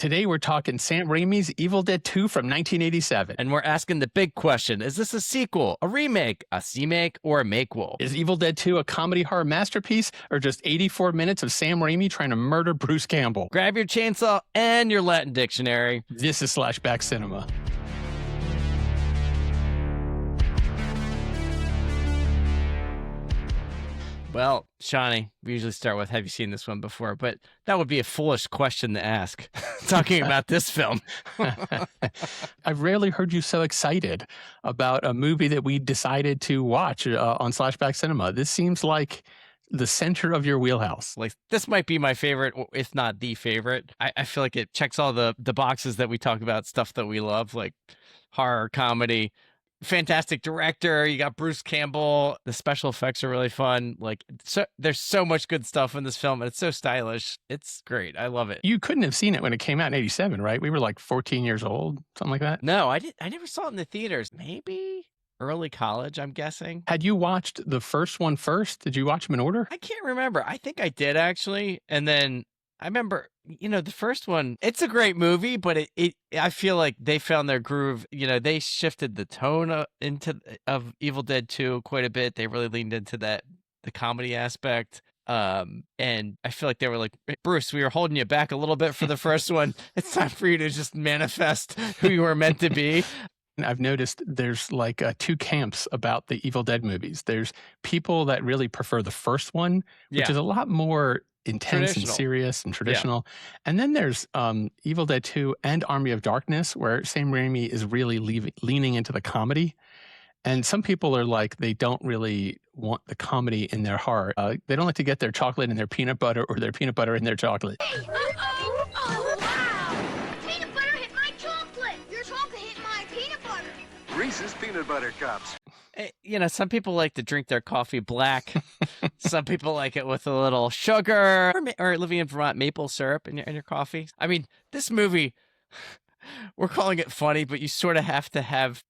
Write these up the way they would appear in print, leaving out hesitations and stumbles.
Today we're talking Sam Raimi's Evil Dead 2 from 1987. And we're asking the big question, is this a sequel, a remake, a C-make, or a makequel? Is Evil Dead 2 a comedy horror masterpiece or just 84 minutes of Sam Raimi trying to murder Bruce Campbell? Grab your chainsaw and your Latin dictionary. This is Slashback Cinema. Well, Shanny, we usually start with, have you seen this one before? But that would be a foolish question to ask, talking about this film. I've rarely heard you so excited about a movie that we decided to watch on Slashback Cinema. This seems like the center of your wheelhouse. Like, this might be my favorite, if not the favorite. I feel like it checks all the boxes that we talk about, stuff that we love, like horror, comedy. Fantastic director. You got Bruce Campbell. The special effects are really fun. Like, there's so much good stuff in this film, and it's so stylish. It's great. I love it. You couldn't have seen it when it came out in 87, right? We were like 14 years old, something like that. No, I never saw it in the theaters. Maybe early college, I'm guessing. Had you watched the first one first? Did you watch them in order? I can't remember. I think I did, actually. And then I remember, the first one, it's a great movie, but I feel like they found their groove. They shifted the tone of Evil Dead 2 quite a bit. They really leaned into the comedy aspect. And I feel like they were like, Bruce, we were holding you back a little bit for the first one. It's time for you to just manifest who you were meant to be. I've noticed there's like two camps about the Evil Dead movies. There's people that really prefer the first one, which is a lot more intense and serious and traditional. Yeah. And then there's Evil Dead 2 and Army of Darkness, where Sam Raimi is really leaning into the comedy. And some people are like, they don't really want the comedy in their horror. They don't like to get their chocolate in their peanut butter or their peanut butter in their chocolate. Oh, wow! Peanut butter hit my chocolate! Your chocolate hit my peanut butter! Reese's Peanut Butter Cups. Some people like to drink their coffee black. Some people like it with a little sugar or living in Vermont, maple syrup in your coffee. I mean, this movie, we're calling it funny, but you sort of have to have,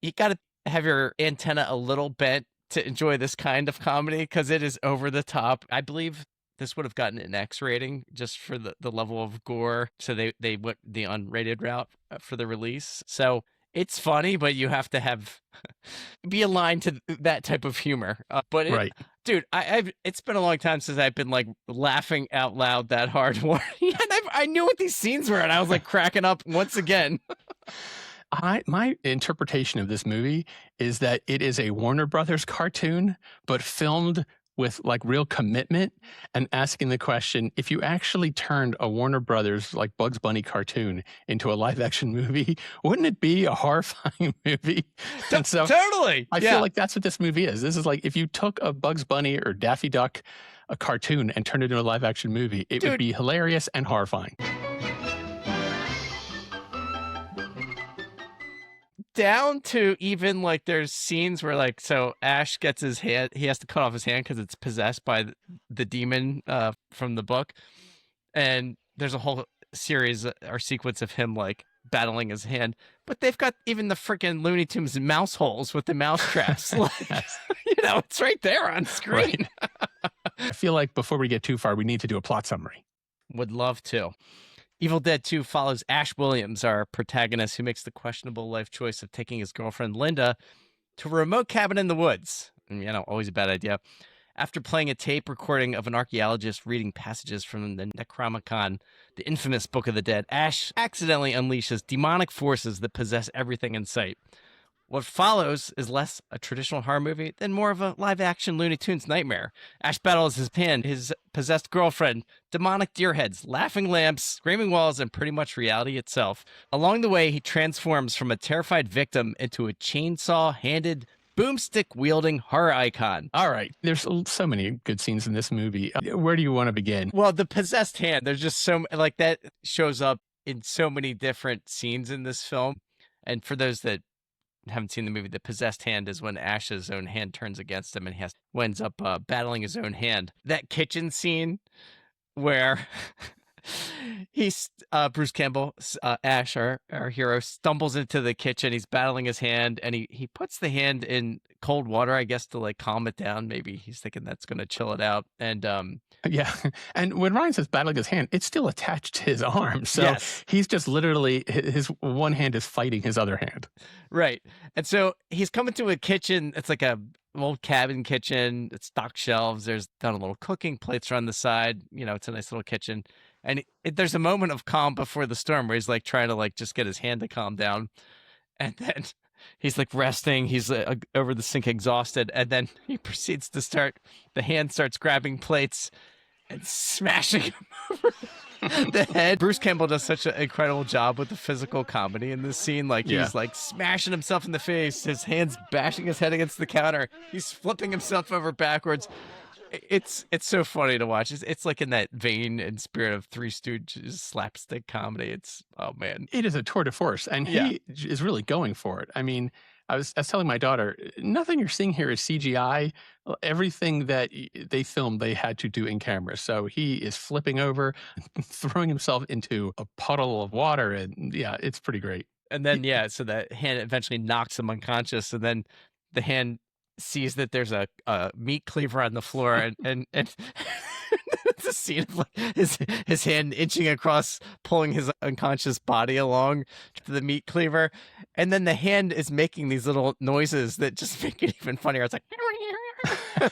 you got to have your antenna a little bent to enjoy this kind of comedy because it is over the top. I believe this would have gotten an X rating just for the level of gore. So they went the unrated route for the release. So it's funny, but you have to be aligned to that type of humor. Right. Dude, it's been a long time since I've been like laughing out loud that hard. I knew what these scenes were, and I was like cracking up once again. My interpretation of this movie is that it is a Warner Brothers cartoon, but filmed with like real commitment and asking the question, if you actually turned a Warner Brothers like Bugs Bunny cartoon into a live action movie, wouldn't it be a horrifying movie? And so totally. I feel like that's what this movie is. This is like if you took a Bugs Bunny or Daffy Duck, a cartoon, and turned it into a live action movie, it would be hilarious and horrifying. Down to even like there's scenes where like, so Ash gets his hand, he has to cut off his hand because it's possessed by the demon from the book. And there's a whole series or sequence of him like battling his hand, but they've got even the freaking Looney Tunes mouse holes with the mouse traps. Like, it's right there on screen. Right. I feel like before we get too far, we need to do a plot summary. Would love to. Evil Dead 2 follows Ash Williams, our protagonist, who makes the questionable life choice of taking his girlfriend Linda to a remote cabin in the woods. And, always a bad idea. After playing a tape recording of an archaeologist reading passages from the Necronomicon, the infamous Book of the Dead, Ash accidentally unleashes demonic forces that possess everything in sight. What follows is less a traditional horror movie than more of a live-action Looney Tunes nightmare. Ash battles his possessed girlfriend, demonic deer heads, laughing lamps, screaming walls, and pretty much reality itself. Along the way, he transforms from a terrified victim into a chainsaw-handed, boomstick-wielding horror icon. All right. There's so many good scenes in this movie. Where do you want to begin? Well, the possessed hand, there's just like that shows up in so many different scenes in this film. And for those that haven't seen the movie, the possessed hand is when Ash's own hand turns against him and he ends up battling his own hand. That kitchen scene where He's Bruce Campbell, Ash, our hero, stumbles into the kitchen. He's battling his hand, and he puts the hand in cold water, I guess, to like calm it down. Maybe he's thinking that's going to chill it out. And yeah, and when Ryan says battling his hand, it's still attached to his arm. So yes. He's just literally, his one hand is fighting his other hand. Right. And so he's coming to a kitchen. It's like a old cabin kitchen. It's stock shelves. There's done a little cooking, plates are on the side. You know, it's a nice little kitchen. And there's a moment of calm before the storm where he's like trying to like just get his hand to calm down. And then he's like resting. He's over the sink exhausted. And then he proceeds to the hand starts grabbing plates and smashing him over the head. Bruce Campbell does such an incredible job with the physical comedy in this scene. Like he's like smashing himself in the face. His hands bashing his head against the counter. He's flipping himself over backwards. It's so funny to watch. It's like in that vein and spirit of Three Stooges slapstick comedy. It's, oh man, it is a tour de force, and he is really going for it. I mean, I was telling my daughter, nothing you're seeing here is CGI. Everything that they filmed, they had to do in camera. So he is flipping over, throwing himself into a puddle of water, and yeah, it's pretty great. And then so that hand eventually knocks him unconscious, and then the hand sees that there's a meat cleaver on the floor, and it's a scene of like his hand inching across, pulling his unconscious body along to the meat cleaver, and then the hand is making these little noises that just make it even funnier. It's like,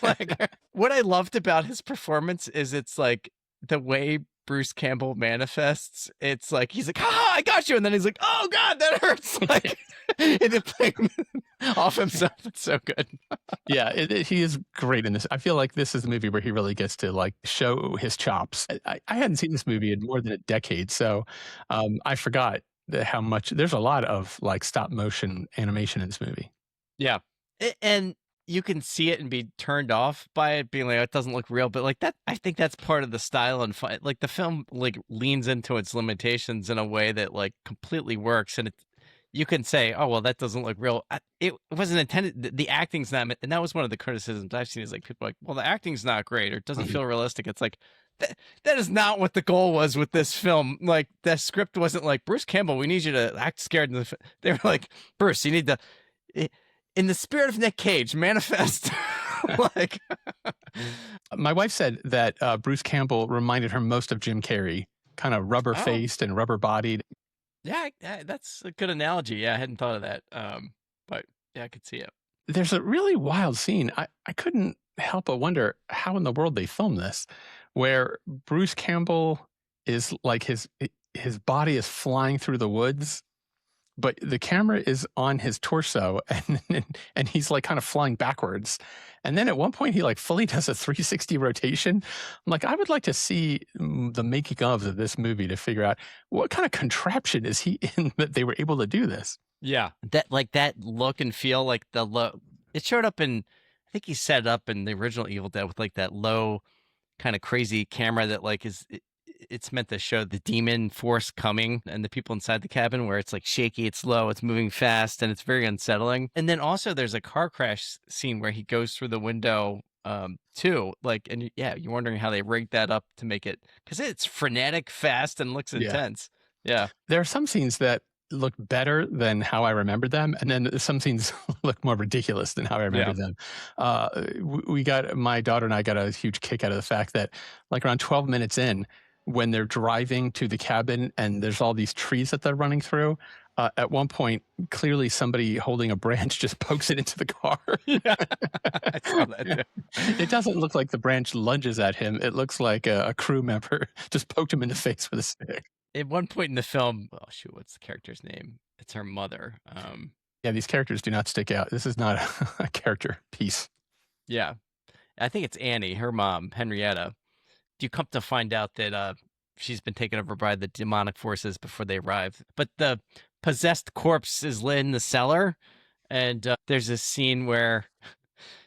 like what I loved about his performance is it's like the way Bruce Campbell manifests. It's like he's like, "Ah, I got you," and then he's like, "Oh God, that hurts!" Like, and then playing off himself. It's so good. Yeah, he is great in this. I feel like this is the movie where he really gets to like show his chops. I hadn't seen this movie in more than a decade, so I forgot how much. There's a lot of like stop motion animation in this movie. Yeah, and you can see it and be turned off by it, being like, it doesn't look real. But like that, I think that's part of the style and fun. Like the film like leans into its limitations in a way that like completely works. And you can say, oh, well, that doesn't look real. It wasn't intended. The acting's not, and that was one of the criticisms I've seen is like people are like, well, the acting's not great or it doesn't feel realistic. It's like, that is not what the goal was with this film. Like the script wasn't like, Bruce Campbell, we need you to act scared. They were like, Bruce, you need to, in the spirit of Nick Cage, manifest. Like, my wife said that Bruce Campbell reminded her most of Jim Carrey, kind of rubber faced and rubber bodied. Yeah, that's a good analogy. Yeah, I hadn't thought of that. But yeah, I could see it. There's a really wild scene. I couldn't help but wonder how in the world they filmed this, where Bruce Campbell is like his body is flying through the woods, but the camera is on his torso and he's like kind of flying backwards. And then at one point he like fully does a 360 rotation. I'm like, I would like to see the making of this movie to figure out what kind of contraption is he in that they were able to do this. Yeah. That like that look and feel, like the low, it showed up in, I think he set it up in the original Evil Dead with like that low kind of crazy camera that like it's meant to show the demon force coming and the people inside the cabin, where it's like shaky, it's slow, it's moving fast, and it's very unsettling. And then also there's a car crash scene where he goes through the window too. Like, and yeah, you're wondering how they rigged that up to make it, because it's frenetic, fast, and looks intense. Yeah. There are some scenes that look better than how I remembered them, and then some scenes look more ridiculous than how I remembered them. My daughter and I got a huge kick out of the fact that like around 12 minutes in, when they're driving to the cabin and there's all these trees that they're running through, at one point, clearly somebody holding a branch just pokes it into the car. Yeah. I saw that. It doesn't look like the branch lunges at him. It looks like a crew member just poked him in the face with a stick. At one point in the film, oh shoot, what's the character's name? It's her mother. Yeah, these characters do not stick out. This is not a character piece. Yeah. I think it's Annie, her mom, Henrietta. You come to find out that she's been taken over by the demonic forces before they arrive. But the possessed corpse is in the cellar, and there's a scene where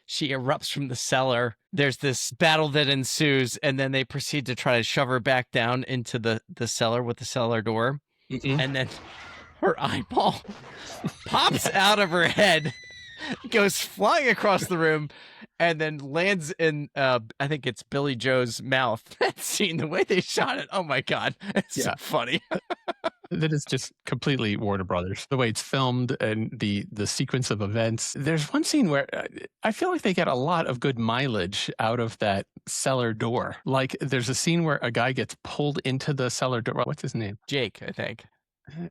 she erupts from the cellar. There's this battle that ensues, and then they proceed to try to shove her back down into the cellar with the cellar door. Mm-hmm. And then her eyeball pops out of her head goes flying across the room and then lands in, I think it's Billy Joe's mouth. That scene, the way they shot it, oh my God, it's so funny. That is just completely Warner Brothers. The way it's filmed and the sequence of events. There's one scene where I feel like they get a lot of good mileage out of that cellar door. Like there's a scene where a guy gets pulled into the cellar door. What's his name? Jake, I think.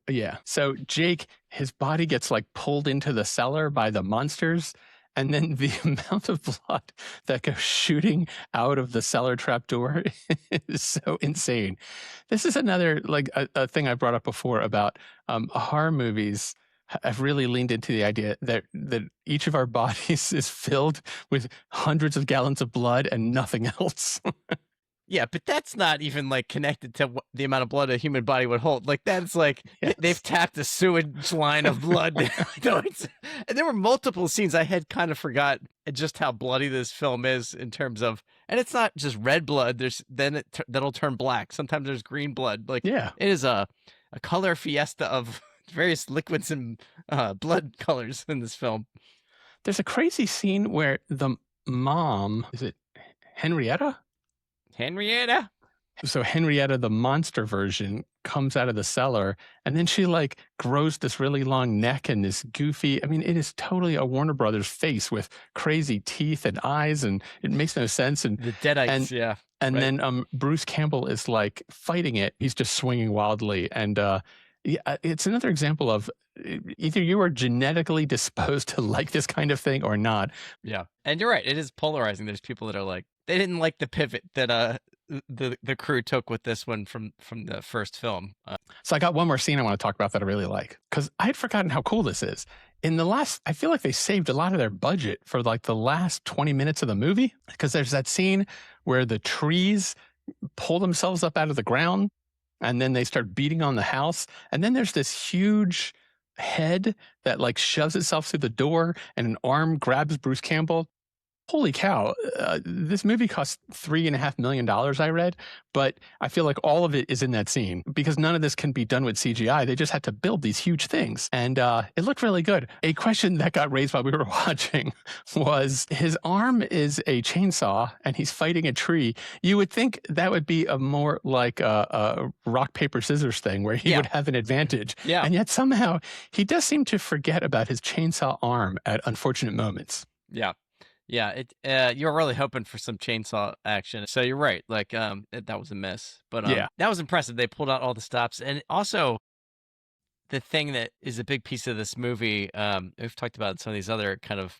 Yeah. So Jake, his body gets like pulled into the cellar by the monsters. And then the amount of blood that goes shooting out of the cellar trap door is so insane. This is another like a thing I brought up before about horror movies have really leaned into the idea that each of our bodies is filled with hundreds of gallons of blood and nothing else. Yeah, but that's not even like connected to the amount of blood a human body would hold. Like that's like they've tapped a sewage line of blood. And there were multiple scenes. I had kind of forgot just how bloody this film is in terms of, and it's not just red blood. There's then that'll turn black. Sometimes there's green blood. Like it is a color fiesta of various liquids and blood colors in this film. There's a crazy scene where the mom, is it Henrietta? So Henrietta, the monster version, comes out of the cellar and then she like grows this really long neck and this goofy, I mean, it is totally a Warner Brothers face with crazy teeth and eyes and it makes no sense. And the Deadites, And then Bruce Campbell is like fighting it. He's just swinging wildly. And it's another example of either you are genetically disposed to like this kind of thing or not. Yeah. And you're right. It is polarizing. There's people that are like, they didn't like the pivot that the crew took with this one from the first film. So I got one more scene I want to talk about that I really like because I had forgotten how cool this is. I feel like they saved a lot of their budget for like the last 20 minutes of the movie because there's that scene where the trees pull themselves up out of the ground and then they start beating on the house. And then there's this huge head that like shoves itself through the door and an arm grabs Bruce Campbell. Holy cow, this movie cost $3.5 million, I read, but I feel like all of it is in that scene because none of this can be done with CGI. They just had to build these huge things, and it looked really good. A question that got raised while we were watching was his arm is a chainsaw, and he's fighting a tree. You would think that would be a more like a rock, paper, scissors thing where he would have an advantage, and yet somehow he does seem to forget about his chainsaw arm at unfortunate moments. Yeah, you're really hoping for some chainsaw action. So you're right. Like, that was a miss. But that was impressive. They pulled out all the stops. And also, the thing that is a big piece of this movie, we've talked about some of these other kind of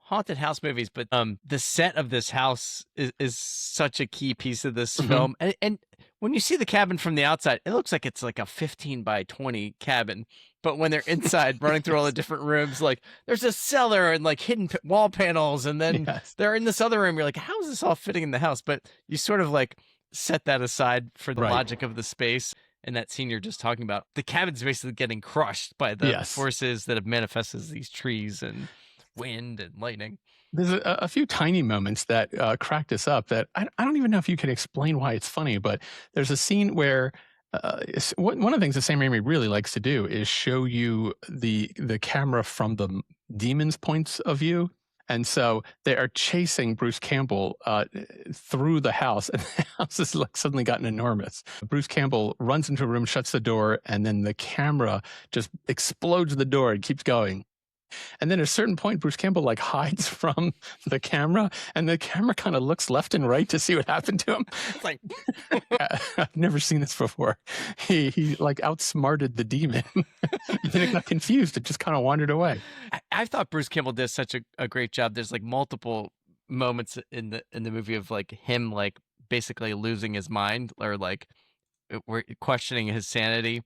haunted house movies, but the set of this house is such a key piece of this film. And when you see the cabin from the outside, it looks like it's like a 15 by 20 cabin. But when they're inside, running through all the different rooms, like there's a cellar and like hidden wall panels, and then they're in this other room. You're like, how is this all fitting in the house? But you sort of like set that aside for the logic of the space. And that scene you're just talking about, the cabin's basically getting crushed by the forces that have manifested as these trees and wind and lightning. There's a few tiny moments that cracked us up that I don't even know if you can explain why it's funny, but there's a scene where one of the things that Sam Raimi really likes to do is show you the camera from the demon's points of view. And so they are chasing Bruce Campbell through the house, and the house has like suddenly gotten enormous. Bruce Campbell runs into a room, shuts the door, and then the camera just explodes the door and keeps going. And then at a certain point, Bruce Campbell like hides from the camera, and the camera kind of looks left and right to see what happened to him. It's like, I've never seen this before. He like outsmarted the demon. And then it got confused. It just kind of wandered away. I thought Bruce Campbell did such a great job. There's like multiple moments in the movie of like him like basically losing his mind or like we're questioning his sanity.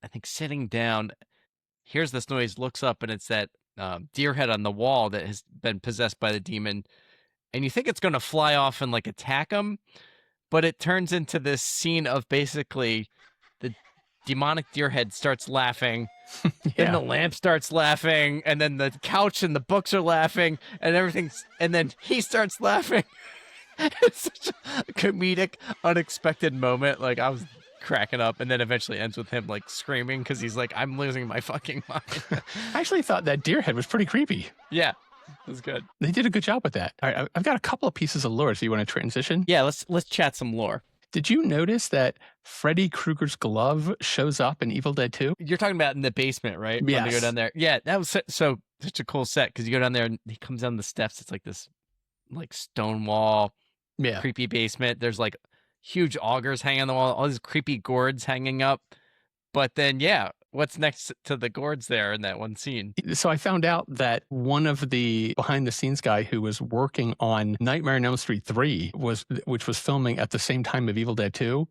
I think sitting down, hears this noise, looks up, and it's that deer head on the wall that has been possessed by the demon, and you think it's going to fly off and like attack him, but it turns into this scene of basically the demonic deer head starts laughing, and the lamp starts laughing, and then the couch and the books are laughing, and everything's, and then he starts laughing. It's such a comedic, unexpected moment. Like I was cracking up, and then eventually ends with him like screaming because he's like, I'm losing my fucking mind. I actually thought that deer head was pretty creepy. Yeah, it was good. They did a good job with that. All right, I've got a couple of pieces of lore. So you want to transition? Yeah, let's chat some lore. Did you notice that Freddy Krueger's glove shows up in Evil Dead 2? You're talking about in the basement, right? Yes. When they go down there. Yeah, that was so such a cool set because you go down there and he comes down the steps. It's like this like stone wall, creepy basement. There's like huge augers hanging on the wall, all these creepy gourds hanging up. But then, what's next to the gourds there in that one scene? So I found out that one of the behind-the-scenes guy who was working on Nightmare on Elm Street 3, which was filming at the same time of Evil Dead 2,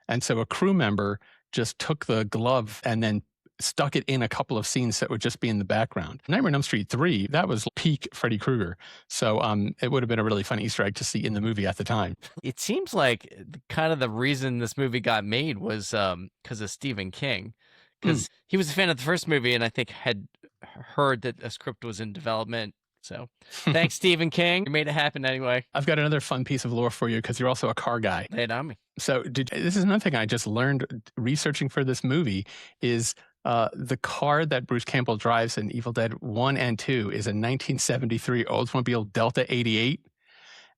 and so a crew member just took the glove and then stuck it in a couple of scenes that would just be in the background. Nightmare on Elm Street 3, that was peak Freddy Krueger. So it would have been a really fun Easter egg to see in the movie at the time. It seems like kind of the reason this movie got made was because of Stephen King. Because he was a fan of the first movie and I think had heard that a script was in development. So thanks, Stephen King. You made it happen anyway. I've got another fun piece of lore for you because you're also a car guy. Lay it on me. So this is another thing I just learned researching for this movie is the car that Bruce Campbell drives in Evil Dead 1 and 2 is a 1973 Oldsmobile Delta 88.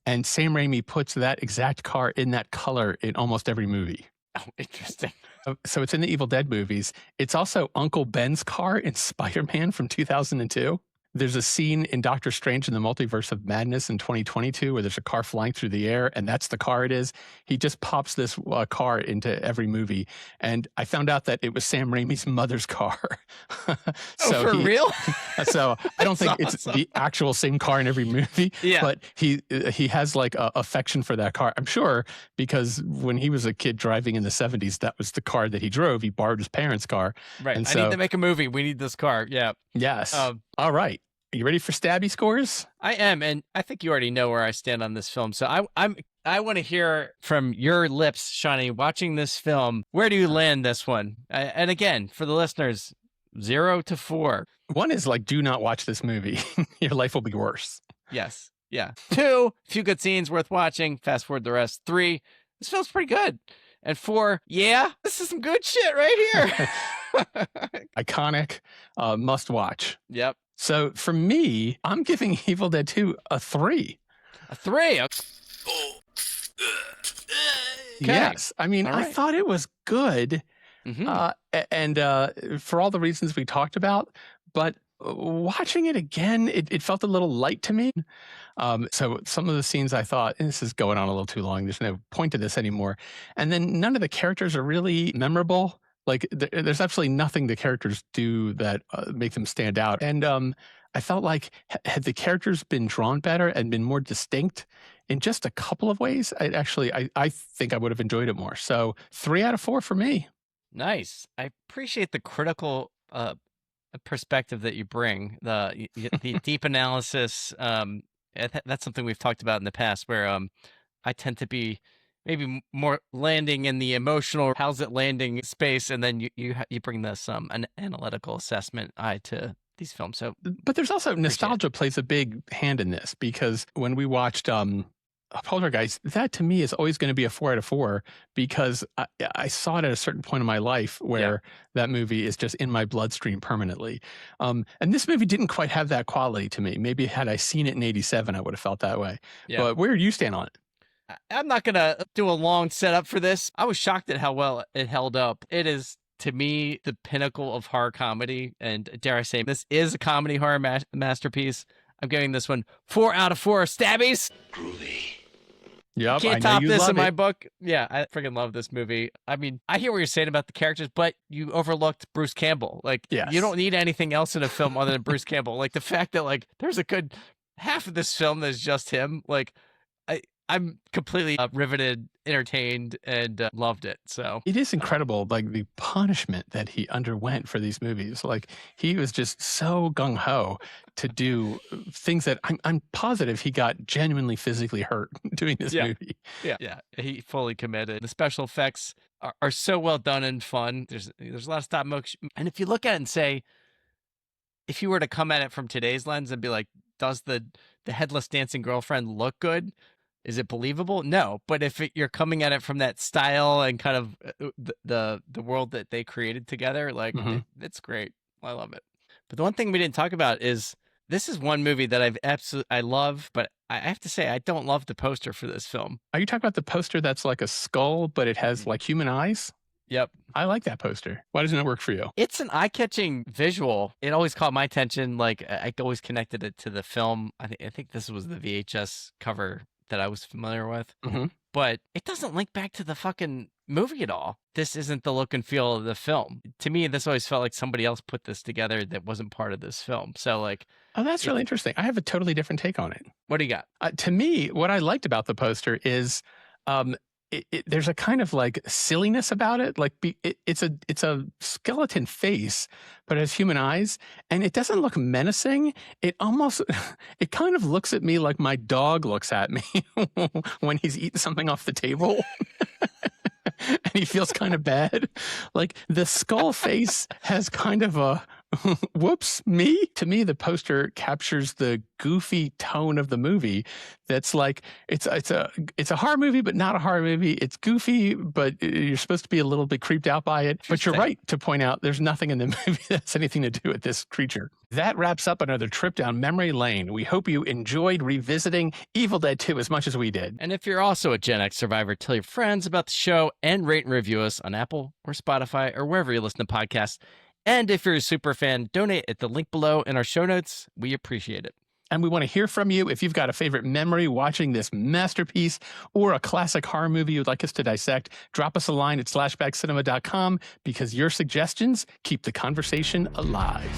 And Sam Raimi puts that exact car in that color in almost every movie. Oh, interesting. So it's in the Evil Dead movies. It's also Uncle Ben's car in Spider-Man from 2002. There's a scene in Doctor Strange in the Multiverse of Madness in 2022 where there's a car flying through the air, and that's the car it is. He just pops this car into every movie. And I found out that it was Sam Raimi's mother's car. For real? So I don't think it's the actual same car in every movie, but he has like a affection for that car. I'm sure because when he was a kid driving in the 70s, that was the car that he drove. He borrowed his parents' car. Right. And I need to make a movie. We need this car. Yeah. Yes. All right. Are you ready for Stabby Scores? I am, and I think you already know where I stand on this film. So I want to hear from your lips, Shanny, watching this film. Where do you land this one? And again, for the listeners, 0 to 4. 1 is like, do not watch this movie. Your life will be worse. Yes. Yeah. 2, few good scenes worth watching. Fast forward the rest. 3, this feels pretty good. And 4, this is some good shit right here. Iconic, must watch. Yep. So for me, I'm giving Evil Dead 2 a 3. A 3? Okay. Yes. I mean, I thought it was good. And for all the reasons we talked about, but watching it again, it felt a little light to me. So some of the scenes I thought, this is going on a little too long. There's no point to this anymore. And then none of the characters are really memorable. Like, there's absolutely nothing the characters do that make them stand out. And I felt like had the characters been drawn better and been more distinct in just a couple of ways, I think I would have enjoyed it more. So 3 out of 4 for me. Nice. I appreciate the critical perspective that you bring, the deep analysis. That's something we've talked about in the past where I tend to be maybe more landing in the emotional, how's it landing space, and then you bring this an analytical assessment eye to these films. So, but there's also nostalgia plays a big hand in this because when we watched Poltergeist, that to me is always going to be a 4 out of 4 because I saw it at a certain point in my life where that movie is just in my bloodstream permanently. And this movie didn't quite have that quality to me. Maybe had I seen it in 87, I would have felt that way. Yeah. But where do you stand on it? I'm not going to do a long setup for this. I was shocked at how well it held up. It is, to me, the pinnacle of horror comedy. And dare I say, this is a comedy horror masterpiece. I'm giving this one 4 out of 4 stabbies. Groovy. Yep, can't top this in my book. Yeah, I freaking love this movie. I mean, I hear what you're saying about the characters, but you overlooked Bruce Campbell. Like, you don't need anything else in a film other than Bruce Campbell. Like, the fact that, like, there's a good half of this film that's just him. Like, I'm completely riveted, entertained, and loved it. So it is incredible, like the punishment that he underwent for these movies. Like he was just so gung ho to do things that I'm positive he got genuinely physically hurt doing this movie. Yeah, he fully committed. The special effects are so well done and fun. There's a lot of stop motion, and if you look at it and say, if you were to come at it from today's lens and be like, does the headless dancing girlfriend look good? Is it believable? No. But if you're coming at it from that style and kind of the world that they created together, like it's great. I love it. But the one thing we didn't talk about is this is one movie that I love, but I have to say I don't love the poster for this film. Are you talking about the poster that's like a skull, but it has like human eyes? Yep. I like that poster. Why doesn't it work for you? It's an eye-catching visual. It always caught my attention. Like I always connected it to the film. I think this was the VHS cover that I was familiar with. But it doesn't link back to the fucking movie at all. This isn't the look and feel of the film. To me, this always felt like somebody else put this together that wasn't part of this film. So like... Oh, that's really interesting. I have a totally different take on it. What do you got? To me, what I liked about the poster is there's a kind of like silliness about it. Like it's a skeleton face, but it has human eyes, and it doesn't look menacing. It kind of looks at me like my dog looks at me when he's eating something off the table. And he feels kind of bad. Like the skull face has kind of a whoops, me? To me, the poster captures the goofy tone of the movie. That's like, it's a horror movie, but not a horror movie. It's goofy, but you're supposed to be a little bit creeped out by it. But you're right to point out there's nothing in the movie that has anything to do with this creature. That wraps up another trip down memory lane. We hope you enjoyed revisiting Evil Dead 2 as much as we did. And if you're also a Gen X survivor, tell your friends about the show and rate and review us on Apple or Spotify or wherever you listen to podcasts. And if you're a super fan, donate at the link below in our show notes. We appreciate it. And we want to hear from you. If you've got a favorite memory watching this masterpiece or a classic horror movie you'd like us to dissect, drop us a line at slashbackcinema.com because your suggestions keep the conversation alive.